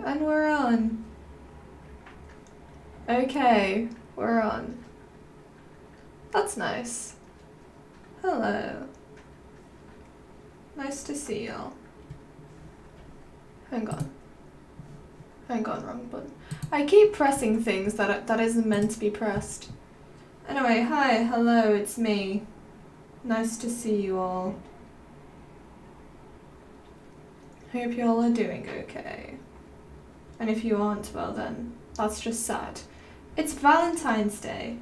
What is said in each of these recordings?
and we're on. Okay, we're on. That's nice. Hello. Nice to see y'all. Hang on. Wrong button. I keep pressing things that isn't meant to be pressed. Anyway, hi, hello, it's me. Nice to see you all. Hope you all are doing okay. And if you aren't, well then, that's just sad. It's Valentine's Day,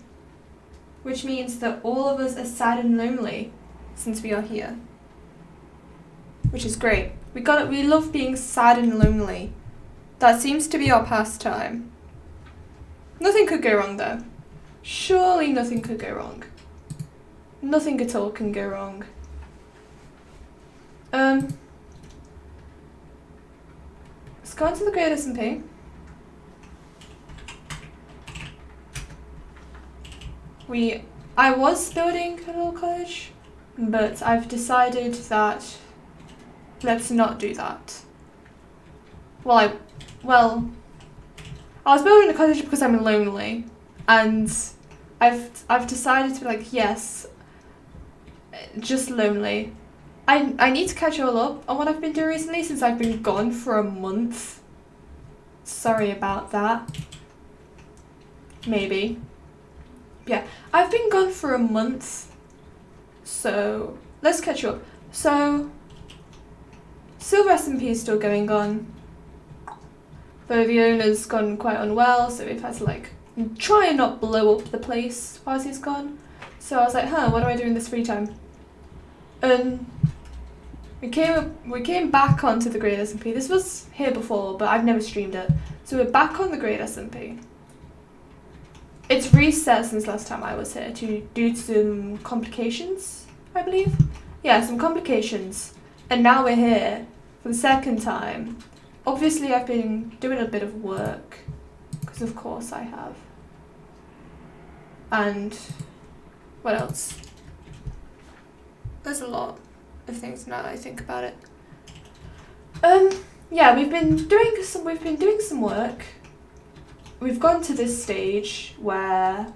which means that all of us are sad and lonely since we are here. Which is great. We love being sad and lonely. That seems to be our pastime. Nothing could go wrong though. Surely nothing could go wrong. Nothing at all can go wrong. Let's go into the GreatSMP. I was building a little cottage, but I've decided that let's not do that. I was building a cottage because I'm lonely, and I've decided to be like, yes, just lonely. I need to catch all up on what I've been doing recently since I've been gone for a month. Sorry about that. Maybe. Yeah, I've been gone for a month, so let's catch up. So, GreatSMP is still going on, though the owner's gone quite unwell, so we've had to like try and not blow up the place whilst he's gone. So I was like, what do I do in this free time? And we came back onto the GreatSMP. This was here before, but I've never streamed it. So we're back on the GreatSMP. It's reset since last time I was here due to some complications, I believe. Yeah, some complications. And now we're here for the second time. Obviously I've been doing a bit of work, because of course I have. And what else? There's a lot of things now that I think about it. Yeah, we've been doing some work. We've gone to this stage where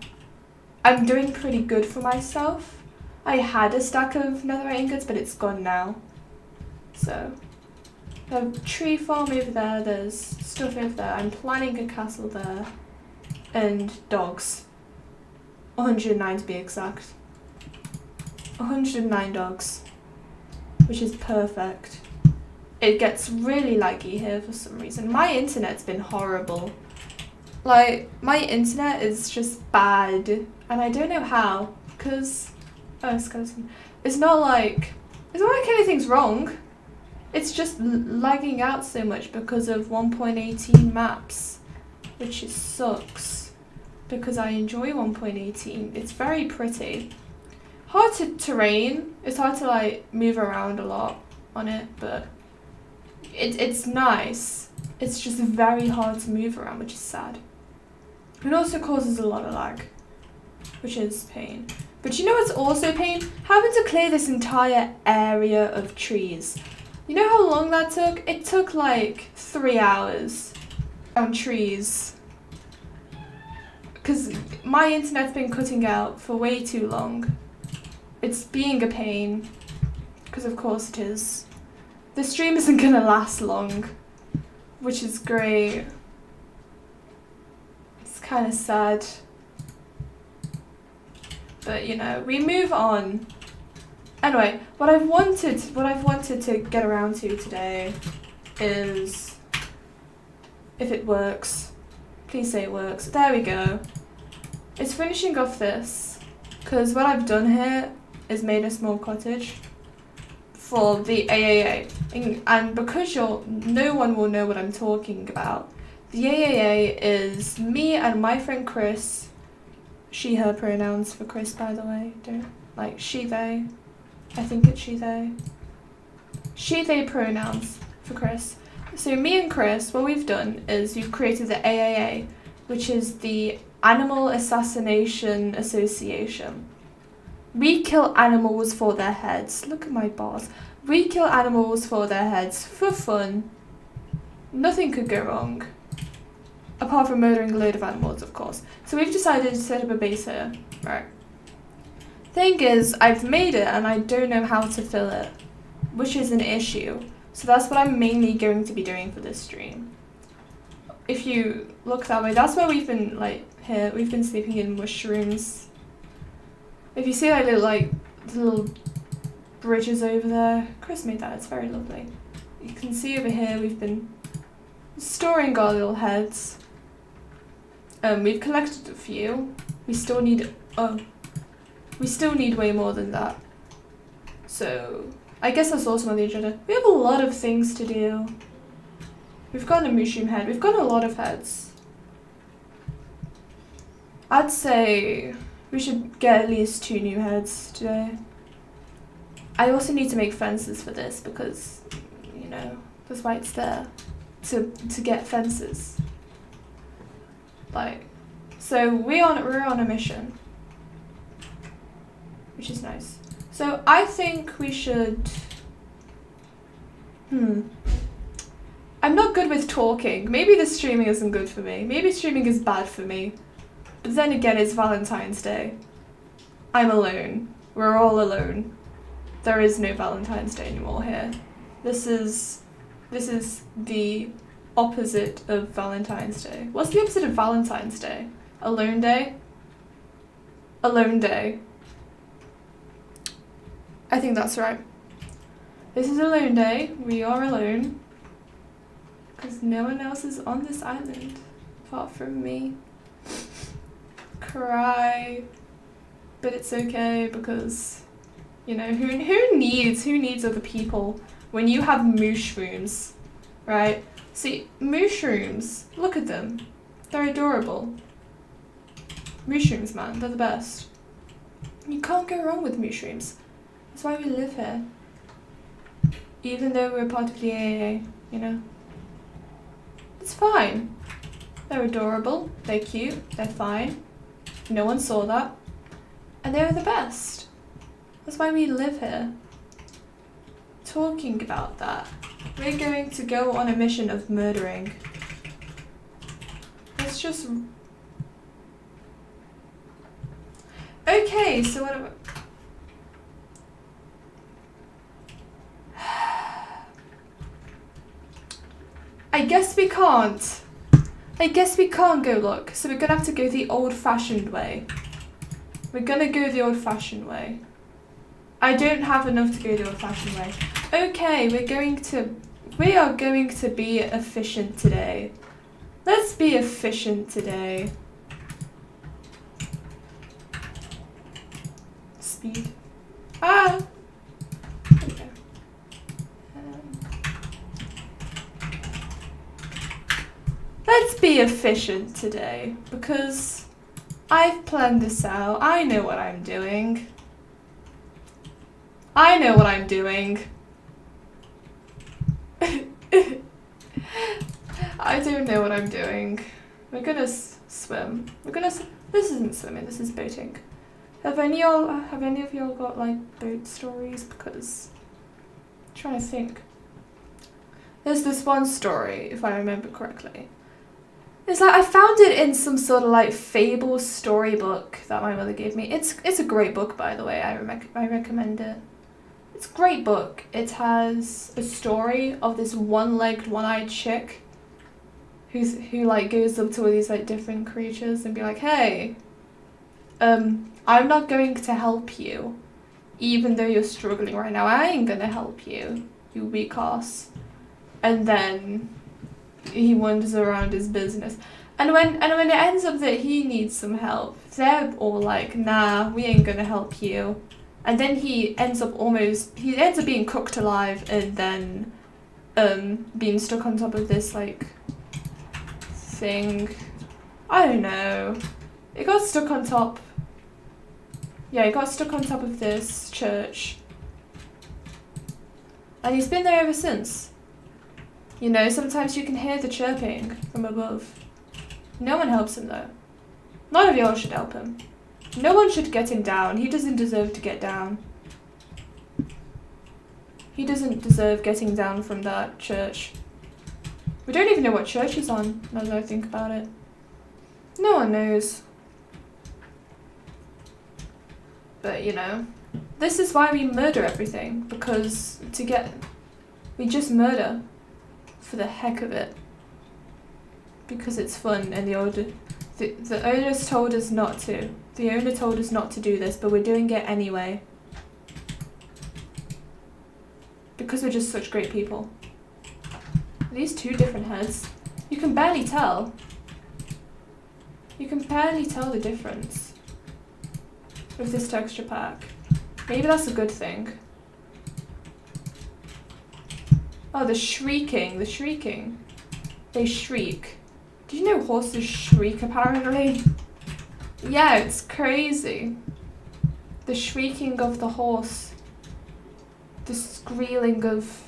I'm doing pretty good for myself. I had a stack of netherite ingots, but it's gone now. So, I have a tree farm over there, there's stuff over there, I'm planning a castle there, and dogs. 109 to be exact. 109 dogs, which is perfect. It gets really laggy here for some reason. My internet's been horrible. Like, my internet is just bad, and I don't know how, because, skeleton. It's not like anything's wrong. It's just lagging out so much because of 1.18 maps, which sucks, because I enjoy 1.18. It's very pretty. Hard to terrain. It's hard to like move around a lot on it, but it's nice. It's just very hard to move around, which is sad. It also causes a lot of lag, which is pain. But you know what's also pain? Having to clear this entire area of trees. You know how long that took? It took like 3 hours on trees. Because my internet's been cutting out for way too long. It's being a pain, because of course it is. The stream isn't gonna last long, which is great. It's kind of sad. But you know, we move on. Anyway, what I've wanted to get around to today is, if it works, please say it works. There we go. It's finishing off this, because what I've done here is made a small cottage for the AAA, and because no one will know what I'm talking about. The AAA is me and my friend Chris. She, her pronouns for Chris, by the way. Don't like she, they. I think it's she, they. She, they pronouns for Chris. So me and Chris, what we've done is we've created the AAA, which is the Animal Assassination Association. We kill animals for their heads. Look at my bars. We kill animals for their heads for fun. Nothing could go wrong. Apart from murdering a load of animals, of course. So we've decided to set up a base here. Right. Thing is, I've made it and I don't know how to fill it, which is an issue. So that's what I'm mainly going to be doing for this stream. If you look that way, that's where we've been, like, here. We've been sleeping in mushrooms. If you see like little bridges over there, Chris made that, it's very lovely. You can see over here we've been storing our little heads. We've collected a few. We still need way more than that. So I guess that's also on the agenda. We have a lot of things to do. We've got a mushroom head. We've got a lot of heads. I'd say we should get at least 2 new heads today. I also need to make fences for this because, you know, that's why it's there. To get fences. Like, so we're on a mission. Which is nice. So I think we should... I'm not good with talking. Maybe the streaming isn't good for me. Maybe streaming is bad for me. But then again, it's Valentine's Day. I'm alone. We're all alone. There is no Valentine's Day anymore here. This is the opposite of Valentine's Day. What's the opposite of Valentine's Day? Alone Day? Alone Day. I think that's right. This is Alone Day. We are alone. Because no one else is on this island apart from me. Cry. But it's okay because, you know, who needs other people when you have mushrooms, right? See, mushrooms, look at them. They're adorable. Mushrooms, man, they're the best. You can't go wrong with mushrooms. That's why we live here. Even though we're part of the AA, you know. It's fine. They're adorable, they're cute, they're fine. No one saw that. And they're the best. That's why we live here. Talking about that, we're going to go on a mission of murdering. Let's just... Okay, so what about... I guess we can't. I guess we can't go look. So we're gonna have to go the old-fashioned way. We're gonna go the old-fashioned way. I don't have enough to go the old-fashioned way. Okay, we are going to be efficient today. Let's be efficient today. Speed. Ah! Okay. Let's be efficient today, because I've planned this out. I know what I'm doing. I know what I'm doing. I don't know what I'm doing. We're gonna swim. This isn't swimming, this is boating. Have any of y'all got like boat stories? Because I'm trying to think. There's this one story, if I remember correctly. It's like I found it in some sort of like fable storybook that my mother gave me. It's a great book, by the way. I recommend it. It's a great book. It has a story of this one-legged, one-eyed chick who like goes up to all these like different creatures and be like, hey, I'm not going to help you, even though you're struggling right now. I ain't gonna help you, you weak ass. And then he wanders around his business. And when it ends up that he needs some help, they're all like, nah, we ain't gonna help you. And then he ends up being cooked alive and then being stuck on top of this like thing. I don't know. It got stuck on top. Yeah, it got stuck on top of this church. And he's been there ever since. You know, sometimes you can hear the chirping from above. No one helps him though. None of y'all should help him. No one should get him down. He doesn't deserve to get down. He doesn't deserve getting down from that church. We don't even know what church he's on, now that I think about it. No one knows. But, you know, this is why we murder everything, because we just murder for the heck of it. Because it's fun, and the owners told us not to. The owner told us not to do this, but we're doing it anyway. Because we're just such great people. These two different heads. You can barely tell. You can barely tell the difference with this texture pack. Maybe that's a good thing. Oh, the shrieking. They shriek. Did you know horses shriek apparently? Yeah, it's crazy. The shrieking of the horse. The squealing of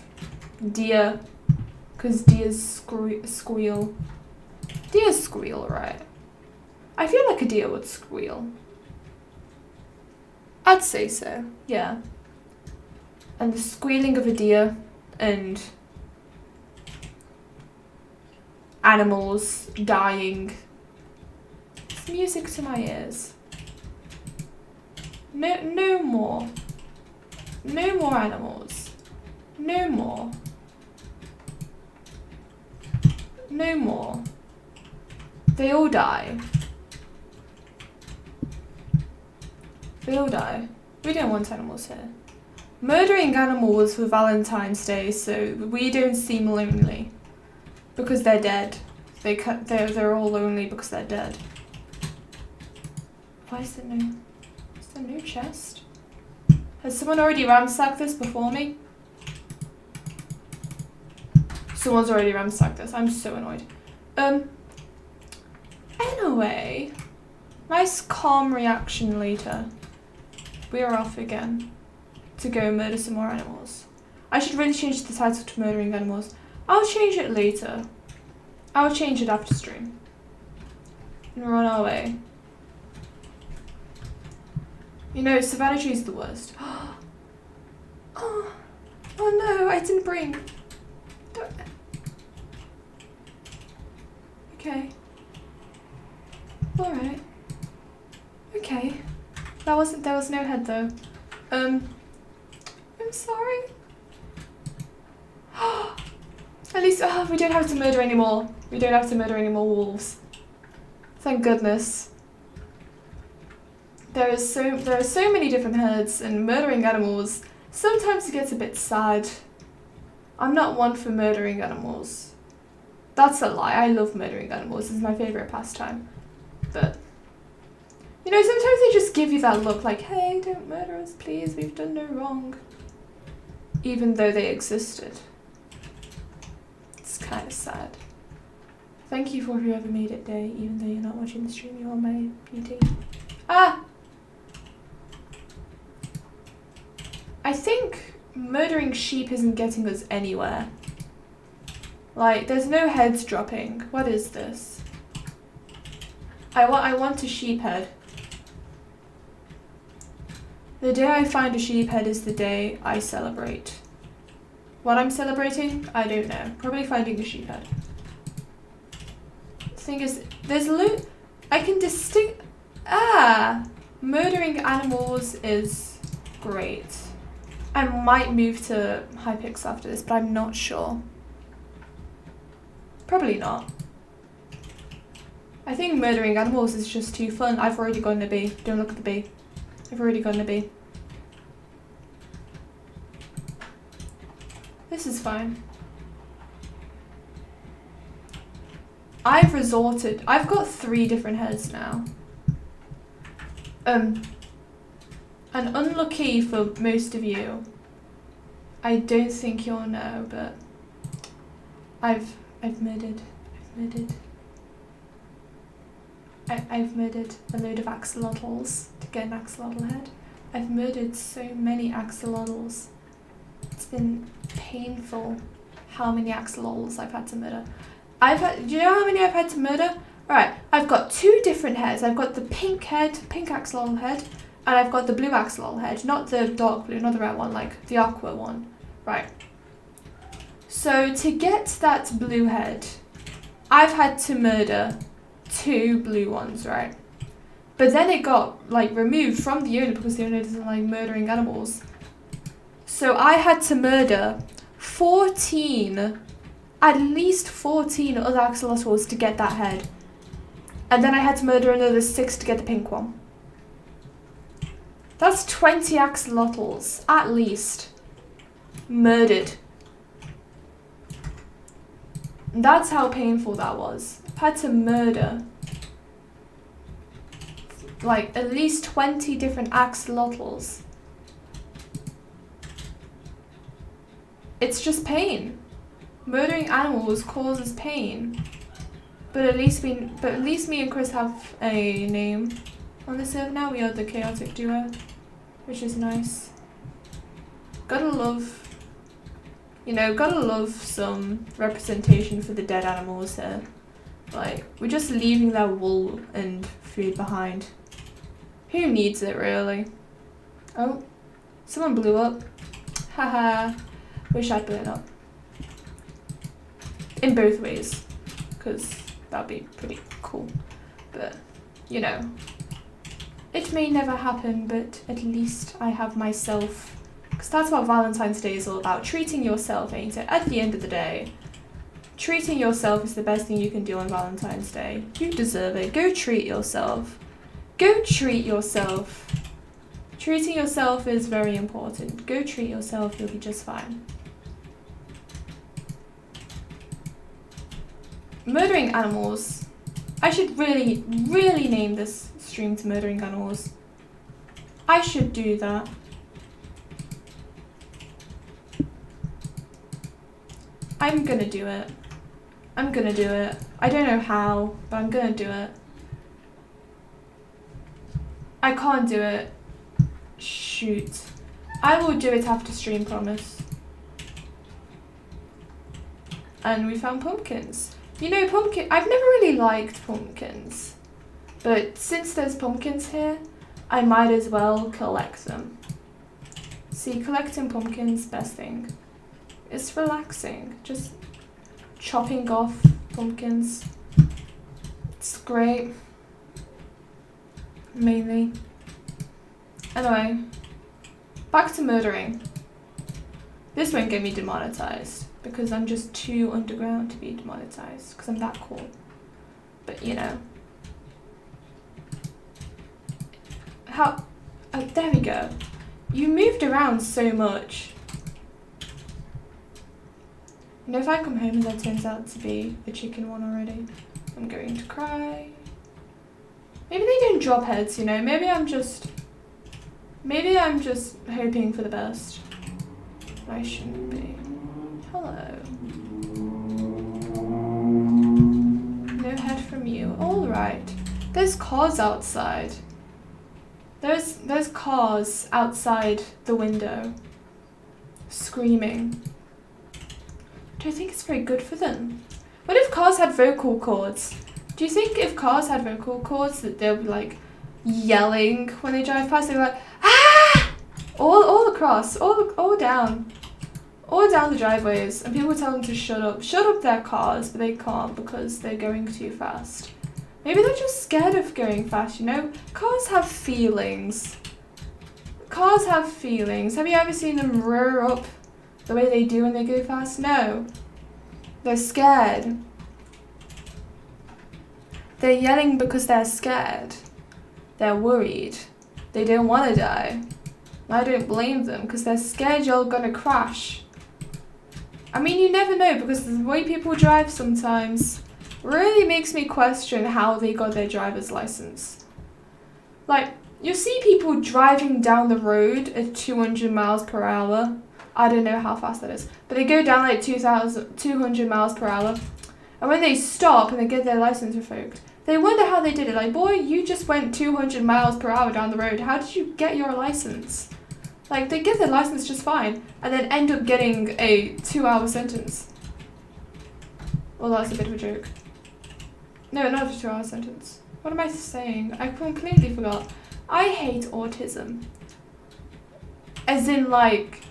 deer. Because deers squeal. Deers squeal, right? I feel like a deer would squeal. I'd say so, yeah. And the squealing of a deer and animals dying. It's music to my ears. No more. No more animals. No more. No more. They all die. They all die. We don't want animals here. Murdering animals for Valentine's Day so we don't seem lonely. Because they're dead. They're all lonely because they're dead. Why is there no chest? Has someone already ransacked this before me? Someone's already ransacked this. I'm so annoyed. Anyway. Nice calm reaction later. We're off again. To go murder some more animals. I should really change the title to Murdering Animals. I'll change it later. I'll change it after stream. And we're on our way. You know, Savannah Tree's the worst. Oh no, I didn't bring. Okay. Alright. Okay. There was no head though. I'm sorry. At least we don't have to murder anymore. We don't have to murder any more wolves. Thank goodness. There are so many different heads, and murdering animals sometimes it gets a bit sad. I'm not one for murdering animals. That's a lie. I love murdering animals. It's my favorite pastime. But you know, sometimes they just give you that look like, hey, don't murder us, please. We've done no wrong. Even though they existed. It's kind of sad. Thank you for whoever made it day, even though you're not watching the stream, you are my beauty. Ah! I think murdering sheep isn't getting us anywhere. Like, there's no heads dropping. What is this? I want a sheep head. The day I find a sheep head is the day I celebrate. What I'm celebrating? I don't know. Probably finding a sheep head. The thing is, there's loot. I can distinct. Murdering animals is great. I might move to Hypixel after this, but I'm not sure. Probably not. I think murdering animals is just too fun. I've already gotten a bee. Don't look at the bee. I've already gotten a bee. This is fine. I've got 3 different heads now. And unlucky for most of you, I don't think you'll know, but I've murdered a load of axolotls to get an axolotl head. I've murdered so many axolotls. It's been painful how many axolotls I've had to murder. Do you know how many I've had to murder? Alright, I've got 2 different heads. I've got the pink axolotl head, and I've got the blue axolotl head. Not the dark blue, not the red one, like the aqua one. Right. So to get that blue head, I've had to murder 2 blue ones, right? But then it got like removed from the owner because the owner doesn't like murdering animals. So I had to murder 14, at least 14 other axolotls to get that head. And then I had to murder another 6 to get the pink one. That's 20 axolotls, at least, murdered. That's how painful that was. I've had to murder like at least 20 different axolotls. It's just pain. Murdering animals causes pain. But at least me and Chris have a name on the server now. We are the chaotic duo, which is nice. Gotta love some representation for the dead animals here. Like, we're just leaving their wool and food behind. Who needs it, really? Oh, someone blew up. Haha. Wish I'd blown up. In both ways, because that'd be pretty cool. But, you know, it may never happen, but at least I have myself. Because that's what Valentine's Day is all about. Treating yourself, ain't it? At the end of the day, treating yourself is the best thing you can do on Valentine's Day. You deserve it. Go treat yourself. Go treat yourself. Treating yourself is very important. Go treat yourself, you'll be just fine. Murdering animals. I should really name this stream to murdering animals. I should do that. I'm gonna do it. I'm gonna do it. I don't know how, but I'm gonna do it. I can't do it. Shoot. I will do it after stream, promise. And we found pumpkins. You know, I've never really liked pumpkins. But since there's pumpkins here, I might as well collect them. See, collecting pumpkins, best thing. It's relaxing. Just chopping off pumpkins. It's great. Mainly. Anyway, back to murdering. This won't get me demonetized because I'm just too underground to be demonetized because I'm that cool. But you know. Oh, there we go. You moved around so much. You know, if I come home and there turns out to be a chicken one already, I'm going to cry. Maybe they don't drop heads, you know. Maybe I'm just hoping for the best. I shouldn't be. Hello. No head from you. All right. There's cars outside. There's cars outside the window. Screaming. Do I think it's very good for them? What if cars had vocal cords? Do you think if cars had vocal cords that they'll be like yelling when they drive past? They're like, ah! All across, all down the driveways, and people tell them to shut up their cars, but they can't because they're going too fast. Maybe they're just scared of going fast, you know? Cars have feelings. Cars have feelings. Have you ever seen them rear up the way they do when they go fast? No. They're scared. They're yelling because they're scared. They're worried. They don't want to die. I don't blame them because they're scared you're gonna crash. I mean, you never know because the way people drive sometimes really makes me question how they got their driver's license. Like, you see people driving down the road at 200 miles per hour. I don't know how fast that is, but they go down like 200 miles per hour. And when they stop and they get their license revoked, they wonder how they did it. Like, boy, you just went 200 miles per hour down the road. How did you get your license? Like, they get their license just fine and then end up getting a 2-hour sentence. Well, that's a bit of a joke. No, not a 2-hour sentence. What am I saying? I completely forgot. I hate autism. As in, like,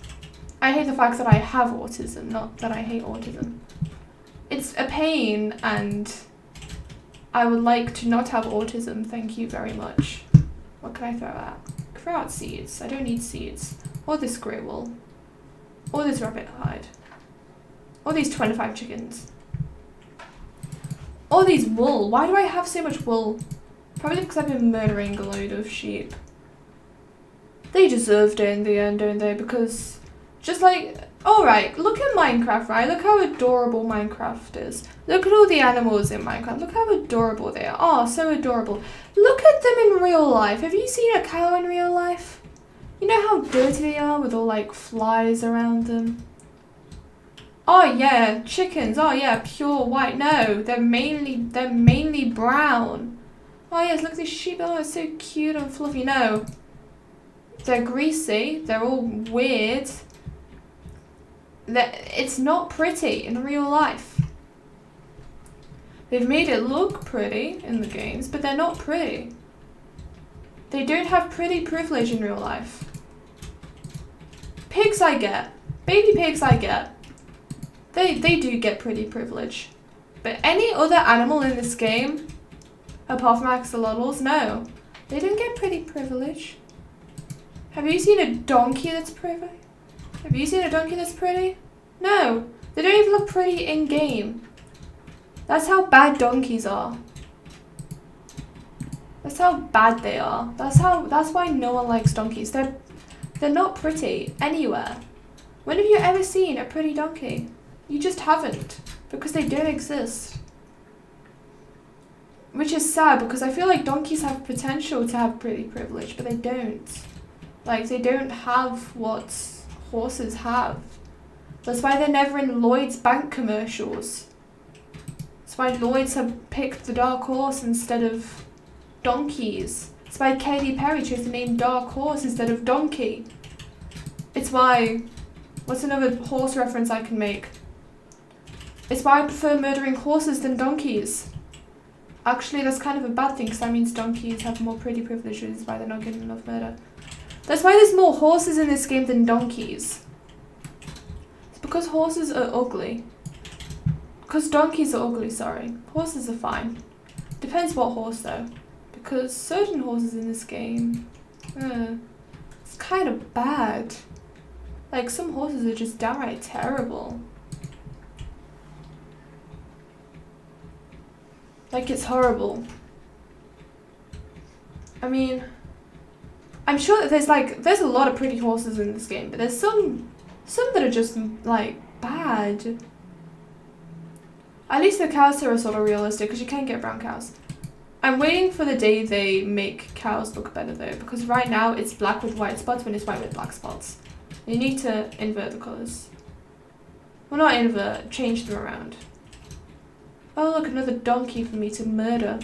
I hate the fact that I have autism, not that I hate autism. It's a pain, and I would like to not have autism, thank you very much. What can I throw out? Throw out seeds. I don't need seeds. Or this grey wool. Or this rabbit hide. Or these 25 chickens. Or these wool. Why do I have so much wool? Probably because I've been murdering a load of sheep. They deserved it in the end, don't they? Because, just like, alright, look at Minecraft, right? Look how adorable Minecraft is. Look at all the animals in Minecraft. Look how adorable they are. Oh, so adorable. Look at them in real life. Have you seen a cow in real life? You know how dirty they are with all, like, flies around them? Oh, yeah, chickens. Oh, yeah, pure white. No, they're mainly brown. Oh, yes, look at these sheep. Oh, it's so cute and fluffy. No. They're greasy. They're all weird. It's not pretty in real life. They've made it look pretty in the games, but they're not pretty. They don't have pretty privilege in real life. Pigs I get. Baby pigs I get. They do get pretty privilege. But any other animal in this game, apart from axolotls, no. They don't get pretty privilege. Have you seen a donkey that's pretty? Have you seen a donkey that's pretty? No. They don't even look pretty in game. That's how bad donkeys are. That's how bad they are. That's why no one likes donkeys. They're not pretty anywhere. When have you ever seen a pretty donkey? You just haven't, because they don't exist. Which is sad, because I feel like donkeys have potential to have pretty privilege, but they don't. Like, they don't have what horses have. That's why they're never in Lloyd's bank commercials. That's why Lloyd's have picked the dark horse instead of donkeys. It's why Katy Perry chose the name Dark Horse instead of Donkey. It's why... What's another horse reference I can make? It's why I prefer murdering horses than donkeys. Actually, that's kind of a bad thing, because that means donkeys have more pretty privileges, why they're not getting enough murder. That's why there's more horses in this game than donkeys. It's because horses are ugly. Because donkeys are ugly, sorry. Horses are fine. Depends what horse though. Because certain horses in this game, it's kind of bad. Like, some horses are just downright terrible. Like, it's horrible. I mean, I'm sure that there's a lot of pretty horses in this game, but there's some that are just, like, bad. At least the cows here are sort of realistic, because you can't get brown cows. I'm waiting for the day they make cows look better, though, because right now it's black with white spots when it's white with black spots. You need to invert the colours. Well, not invert, change them around. Oh, look, another donkey for me to murder.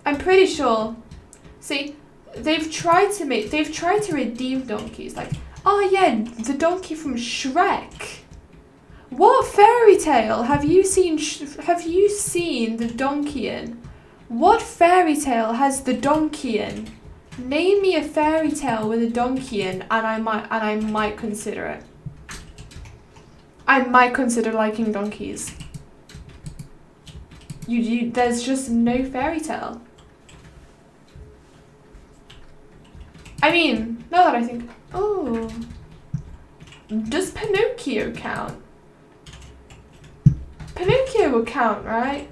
I'm pretty sure. See, they've tried to redeem donkeys. Like, oh yeah, the donkey from Shrek. What fairy tale have you seen? Have you seen the donkey in? What fairy tale has the donkey in? Name me a fairy tale with a donkey in, and I might consider it. I might consider liking donkeys. There's just no fairy tale. I mean, now that I think, oh, does Pinocchio count? Pinocchio would count, right?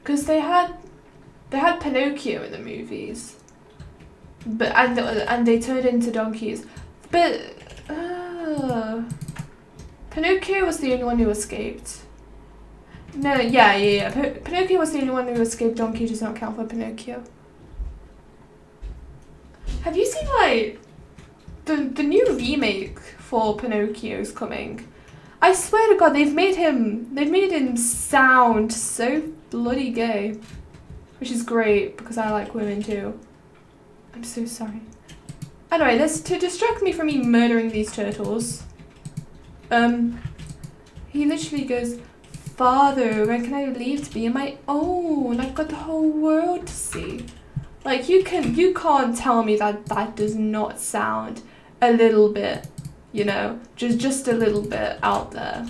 Because they had Pinocchio in the movies, but and they turned into donkeys, but Pinocchio was the only one who escaped. No, yeah. Pinocchio was the only one who escaped. Donkey does not count for Pinocchio. Have you seen like the new remake for Pinocchio's coming? I swear to God, they've made him sound so bloody gay, which is great because I like women too. I'm so sorry. Anyway, to distract me from me murdering these turtles. He literally goes, "Father, when can I leave to be on my own? I've got the whole world to see." Like, you can't tell me that that does not sound a little bit, you know, just a little bit out there,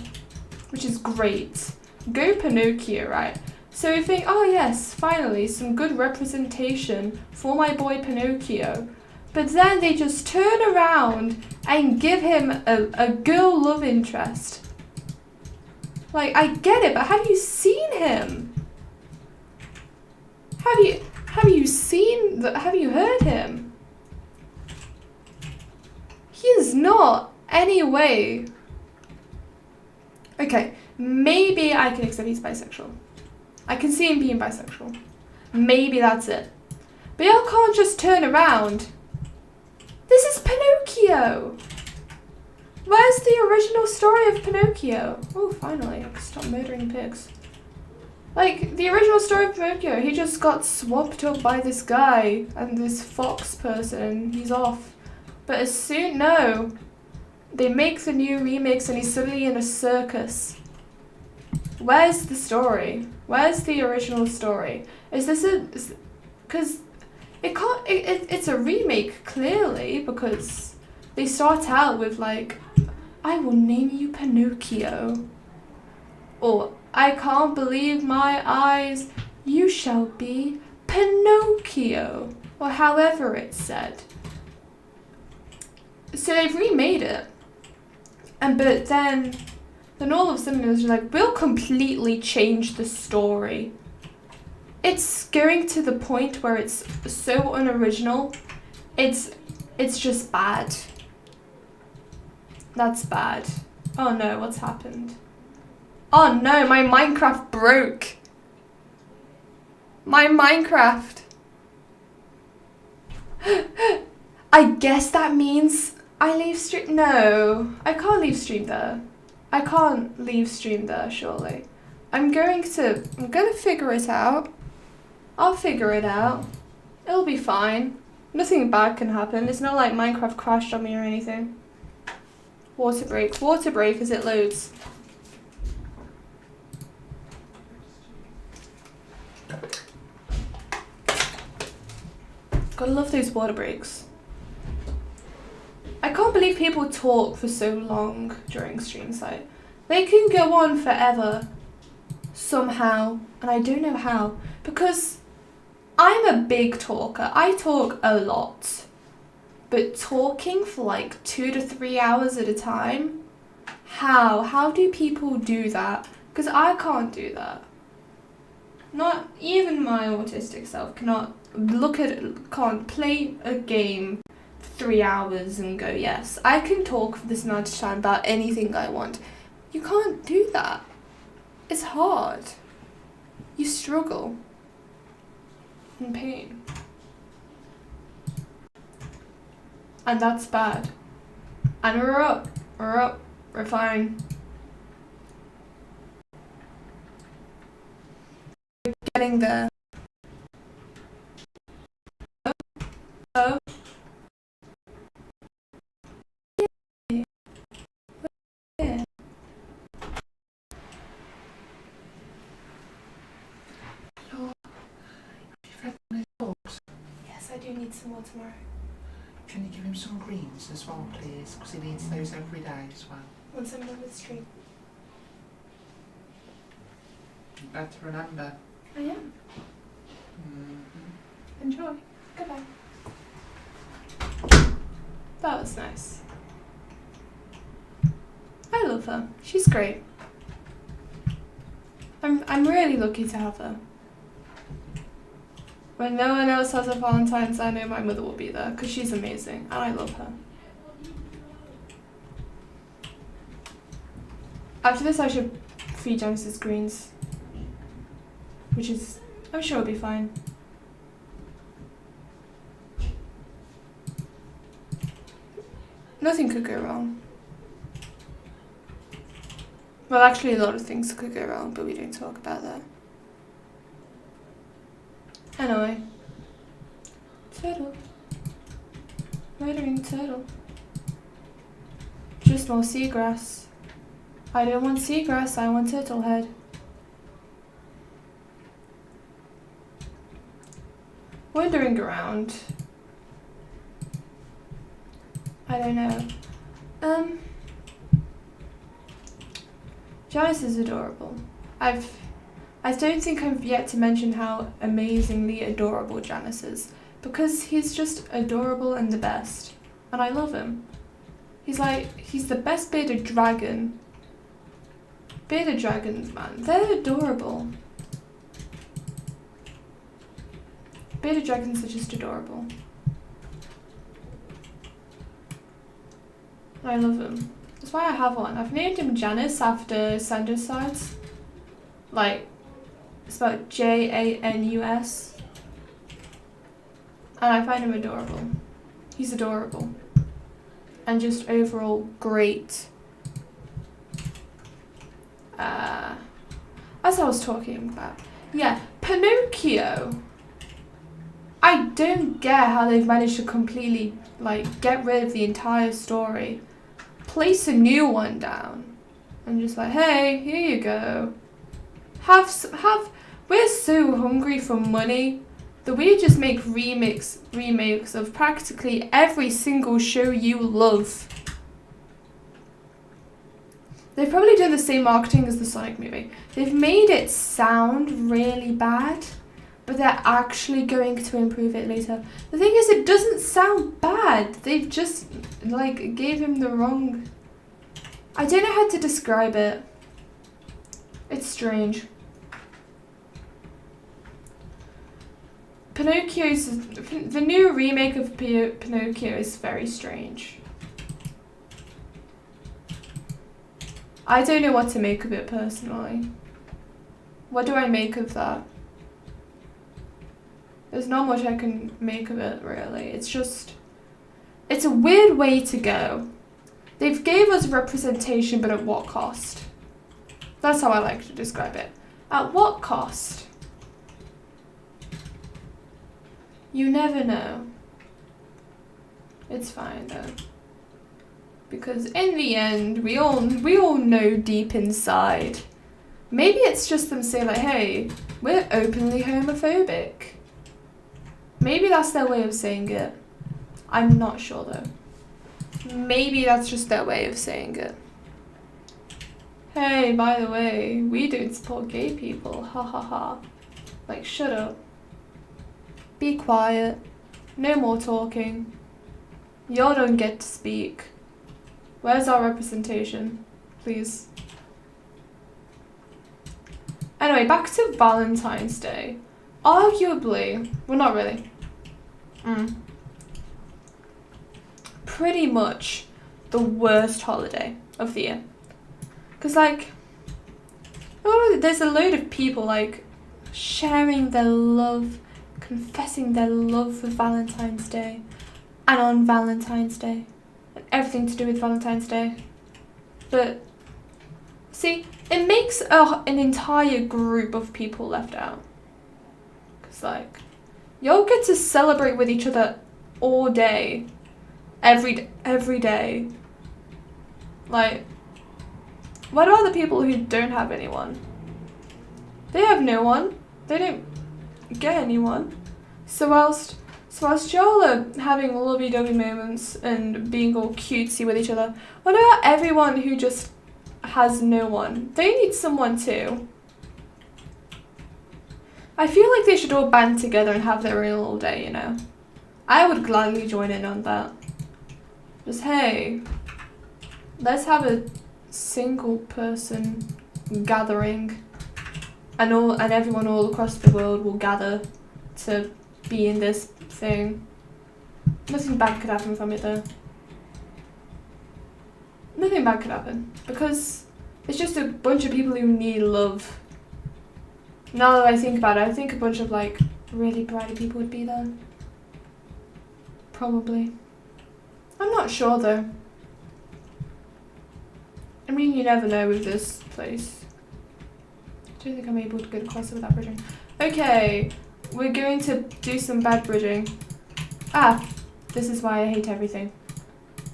which is great. Go Pinocchio, right? So you think, oh yes, finally, some good representation for my boy Pinocchio. But then they just turn around and give him a girl love interest. Like, I get it, but have you seen him? Have you heard him? He is not any way. Okay, maybe I can accept he's bisexual. I can see him being bisexual. Maybe that's it. But y'all can't just turn around. This is Pinocchio. Where's the original story of Pinocchio? Oh, finally, I can stop murdering pigs. Like, the original story of Pinocchio, he just got swapped up by this guy and this fox person. He's off. But as soon, no. They make the new remix and he's suddenly in a circus. Where's the story? Where's the original story? Is this a... Because it can't... It's a remake, clearly, because they start out with, like, I will name you Pinocchio. Or, I can't believe my eyes, you shall be Pinocchio. Or however it's said. So they've remade it. But then all of a sudden it was like, we'll completely change the story. It's going to the point where it's so unoriginal. It's just bad. That's bad. Oh no, what's happened? Oh no, my Minecraft broke. My Minecraft. I guess that means I leave stream. No, I can't leave stream there. I can't leave stream there, surely. I'm gonna figure it out. I'll figure it out. It'll be fine. Nothing bad can happen. It's not like Minecraft crashed on me or anything. Water break as it loads. Gotta love those water breaks. I can't believe people talk for so long during streams. Like, they can go on forever somehow, and I don't know how, because I'm a big talker. I talk a lot, but talking for like 2 to 3 hours at a time, how do people do that? Because I can't do that. Not even my autistic self can't play a game 3 hours and go, yes, I can talk for this amount of time about anything I want. You can't do that. It's hard. You struggle. In pain. And that's bad. And we're up. We're fine. We're getting there. Oh. Yes, I do need some more tomorrow. Can you give him some greens as well, please? Because he needs those every day as well. Once I'm done with stream. You better remember. I am. Enjoy. Goodbye. That was nice. I love her. She's great. I'm really lucky to have her. When no one else has a Valentine's, I know my mother will be there because she's amazing and I love her. After this, I should feed Genesis greens, which is, I'm sure it'll be fine. Nothing could go wrong. Well, actually, a lot of things could go wrong, but we don't talk about that. Anyway. Turtle. Murdering turtle. Just more seagrass. I don't want seagrass, I want turtle head. wandering around. I don't know. Janice is adorable. I don't think I've yet to mention how amazingly adorable Janice is, because he's just adorable and the best, and I love him. He's the best bearded dragon. Bearded dragons, man, they're adorable. Bearded dragons are just adorable. I love him. That's why I have one. I've named him Janus after Sanders sides. Like, it's about Janus. And I find him adorable. He's adorable. And just overall great. As I was talking about. Yeah, Pinocchio. I don't get how they've managed to completely, like, get rid of the entire story. Place a new one down. And just like, hey, here you go. We're so hungry for money that we just make remakes of practically every single show you love. They've probably done the same marketing as the Sonic movie. They've made it sound really bad, but they're actually going to improve it later. The thing is, it doesn't sound bad. They've just, like, gave him the wrong... I don't know how to describe it. It's strange. The new remake of Pinocchio is very strange. I don't know what to make of it personally. What do I make of that? There's not much I can make of it, really. It's just... It's a weird way to go. They've gave us representation, but at what cost? That's how I like to describe it. At what cost? You never know. It's fine, though. Because in the end, we all know deep inside. Maybe it's just them saying, like, hey, we're openly homophobic. Maybe that's their way of saying it. I'm not sure, though. Maybe that's just their way of saying it. Hey, by the way, we don't support gay people. Ha ha ha. Like, shut up. Be quiet. No more talking. Y'all don't get to speak. Where's our representation? Please. Anyway, back to Valentine's Day. Arguably, well, not really. Pretty much the worst holiday of the year. Because, like, there's a load of people, like, sharing their love, confessing their love for Valentine's Day, and on Valentine's Day, and everything to do with Valentine's Day. But, see, it makes an entire group of people left out. Because, like, y'all get to celebrate with each other all day. Every day. Like, what about the people who don't have anyone? They have no one. They don't get anyone. So whilst y'all are having lovey-dovey moments and being all cutesy with each other, what about everyone who just has no one? They need someone too. I feel like they should all band together and have their own little day, you know? I would gladly join in on that. Just, hey, let's have a single person gathering, and everyone all across the world will gather to be in this thing. Nothing bad could happen from it, though. Nothing bad could happen, because it's just a bunch of people who need love. Now that I think about it, I think a bunch of, like, really bratty people would be there. Probably. I'm not sure, though. I mean, you never know with this place. I don't think I'm able to get across it without bridging. Okay, we're going to do some bad bridging. Ah, this is why I hate everything.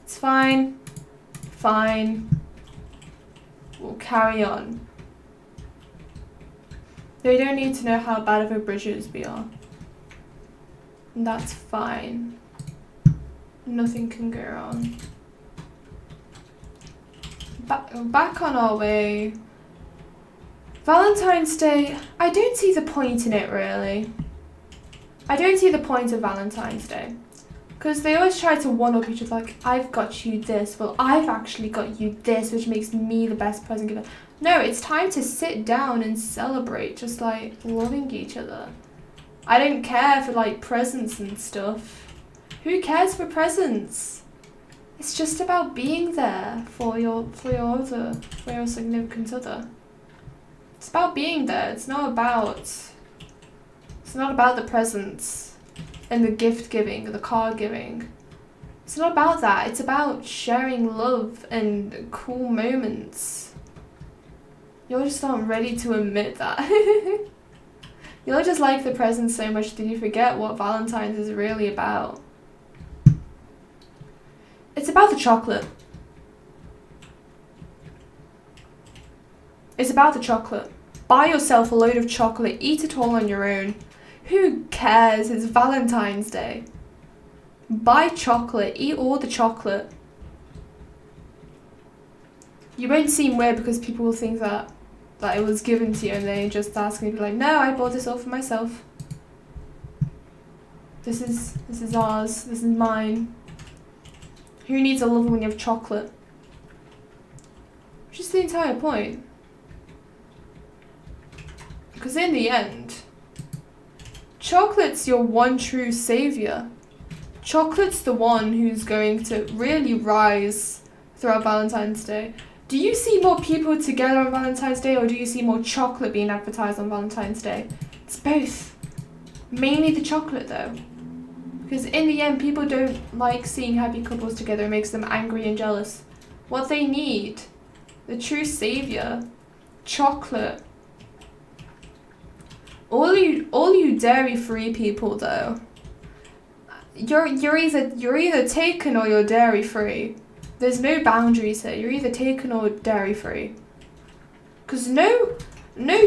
It's fine. Fine. We'll carry on. They don't need to know how bad of a bridgers we are. And that's fine. Nothing can go wrong. Back on our way. Valentine's Day, I don't see the point in it really. I don't see the point of Valentine's Day. Because they always try to one-up each other, like, I've got you this, well, I've actually got you this, which makes me the best present giver. No, it's time to sit down and celebrate, just like loving each other. I don't care for like presents and stuff. Who cares for presents? It's just about being there for your significant other. It's about being there. It's not about the presents and the gift giving, the card giving. It's not about that. It's about sharing love and cool moments. You're just not ready to admit that. You'll just like the presents so much that you forget what Valentine's is really about. It's about the chocolate. It's about the chocolate. Buy yourself a load of chocolate, eat it all on your own. Who cares? It's Valentine's Day. Buy chocolate, eat all the chocolate. You won't seem weird because people will think that it was given to you and they just ask me, like, no, I bought this all for myself. This is ours, this is mine. Who needs a lover when you have chocolate? Which is the entire point. Because in the end, chocolate's your one true savior. Chocolate's the one who's going to really rise throughout Valentine's Day. Do you see more people together on Valentine's Day, or do you see more chocolate being advertised on Valentine's Day? It's both. Mainly the chocolate though. Because in the end, people don't like seeing happy couples together. It makes them angry and jealous. What they need, the true savior, chocolate. All you dairy-free people though, you're either taken or you're dairy-free. There's no boundaries here. You're either taken or dairy-free. Because no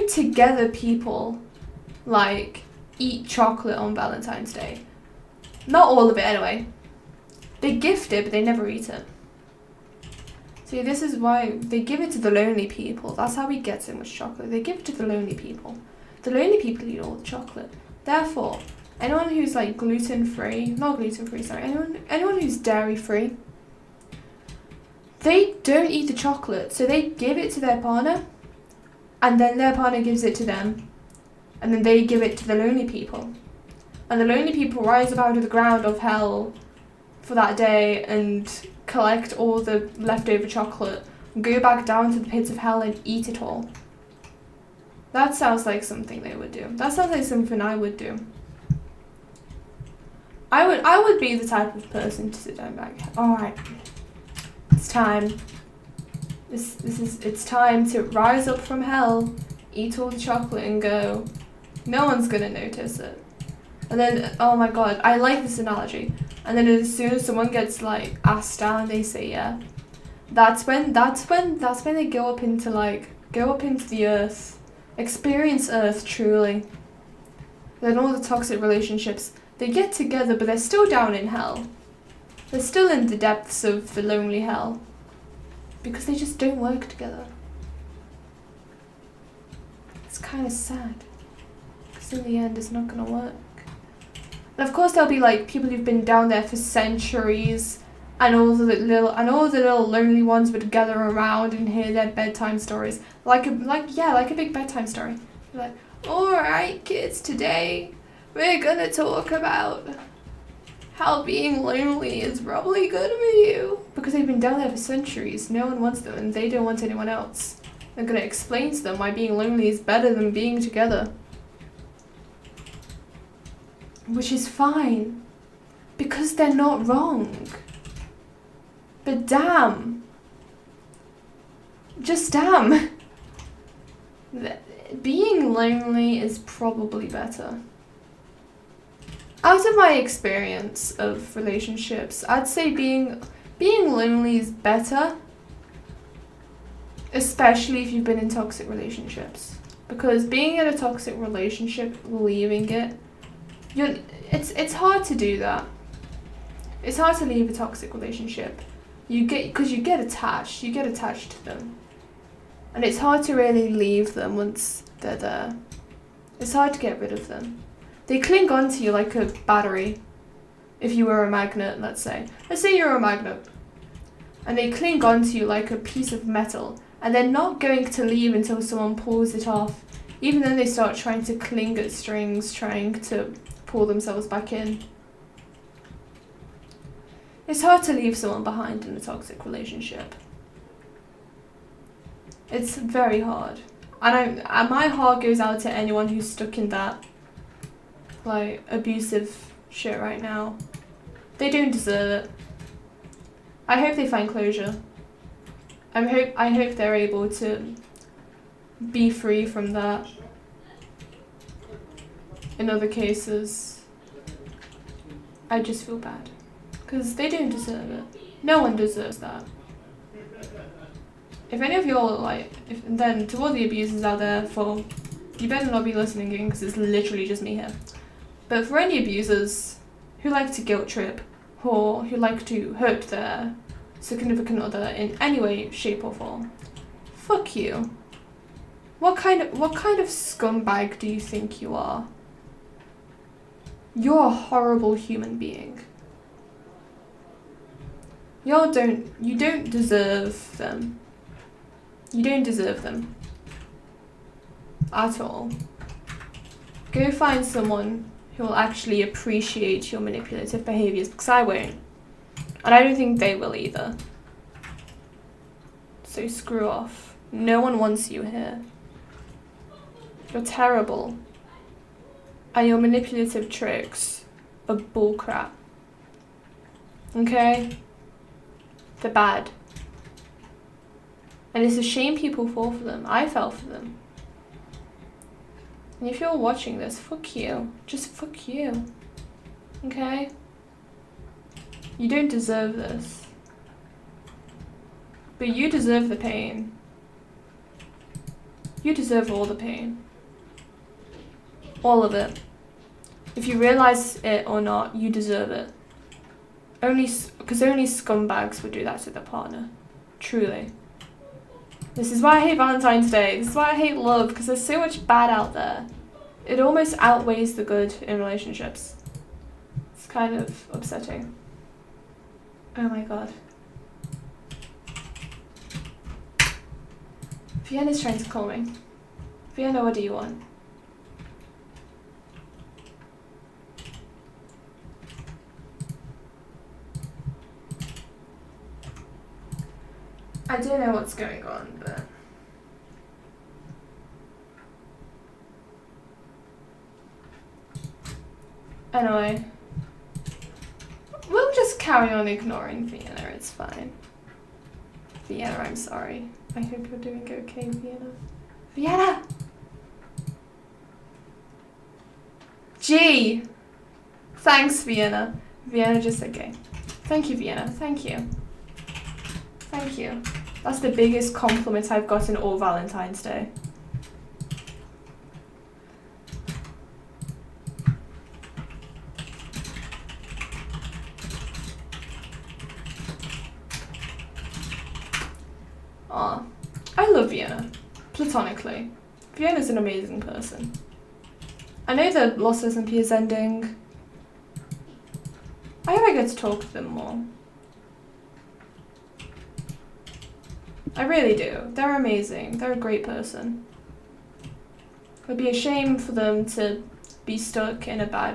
together people like eat chocolate on Valentine's Day. Not all of it anyway. They gift it, but they never eat it. See, this is why they give it to the lonely people. That's how we get so much chocolate. They give it to the lonely people. The lonely people eat all the chocolate. Therefore, anyone who's like not gluten-free, sorry, anyone who's dairy-free, they don't eat the chocolate, so they give it to their partner, and then their partner gives it to them, and then they give it to the lonely people. And the lonely people rise up out of the ground of hell for that day and collect all the leftover chocolate, go back down to the pits of hell and eat it all. That sounds like something they would do. That sounds like something I would do. I would be the type of person to sit down back. Alright. It's time. It's time to rise up from hell, eat all the chocolate and go. No one's gonna notice it. And then, oh my god, I like this analogy. And then as soon as someone gets like asked down, they say yeah. That's when they go up into the earth. Experience earth truly. Then all the toxic relationships, they get together but they're still down in hell. They're still in the depths of the lonely hell. Because they just don't work together. It's kind of sad. Because in the end it's not gonna work. And of course there'll be like people who've been down there for centuries, and all the little lonely ones would gather around and hear their bedtime stories. Like a big bedtime story. Like, alright kids, today we're gonna talk about how being lonely is probably good for you. Because they've been down there for centuries. No one wants them and they don't want anyone else. They're gonna explain to them why being lonely is better than being together. Which is fine. Because they're not wrong. But damn. Just damn. Being lonely is probably better. Out of my experience of relationships, I'd say being lonely is better. Especially if you've been in toxic relationships. Because being in a toxic relationship, leaving it, It's hard to do that. It's hard to leave a toxic relationship. Because you get attached to them. And it's hard to really leave them once they're there. It's hard to get rid of them. They cling on to you like a battery. If you were a magnet, let's say. Let's say you're a magnet. And they cling on to you like a piece of metal. And they're not going to leave until someone pulls it off. Even then they start trying to cling at strings, trying to pull themselves back in. It's hard to leave someone behind in a toxic relationship. It's very hard. And my heart goes out to anyone who's stuck in that, like, abusive shit right now. They don't deserve it. I hope they find closure. I hope they're able to be free from that. In other cases, I just feel bad. Because they don't deserve it. No one deserves that. If any of y'all, then to all the abusers out there, you better not be listening in because it's literally just me here. But for any abusers who like to guilt trip or who like to hurt their significant other in any way, shape or form, fuck you. What kind of scumbag do you think you are? You're a horrible human being. You don't deserve them. You don't deserve them. At all. Go find someone who will actually appreciate your manipulative behaviours, because I won't. And I don't think they will either. So screw off. No one wants you here. You're terrible. And your manipulative tricks are bullcrap. Okay? They're bad. And it's a shame people fall for them. I fell for them. And if you're watching this, fuck you. Just fuck you. Okay? You don't deserve this. But you deserve the pain. You deserve all the pain. All of it. If you realize it or not, you deserve it. Because only scumbags would do that to their partner. Truly. This is why I hate Valentine's Day. This is why I hate love, because there's so much bad out there. It almost outweighs the good in relationships. It's kind of upsetting. Oh my god. Vienna's trying to call me. Vienna, what do you want? I don't know what's going on, but... Anyway. We'll just carry on ignoring Vienna, it's fine. Vienna, I'm sorry. I hope you're doing okay, Vienna. Vienna! Gee! Thanks, Vienna. Vienna just said okay. Thank you, Vienna. Thank you. Thank you. That's the biggest compliment I've gotten all Valentine's Day. Aw, I love Vienna, platonically. Vienna's an amazing person. I know that GreatSMP is ending. I hope I get to talk to them more. I really do. They're amazing. They're a great person. It would be a shame for them to be stuck in a bad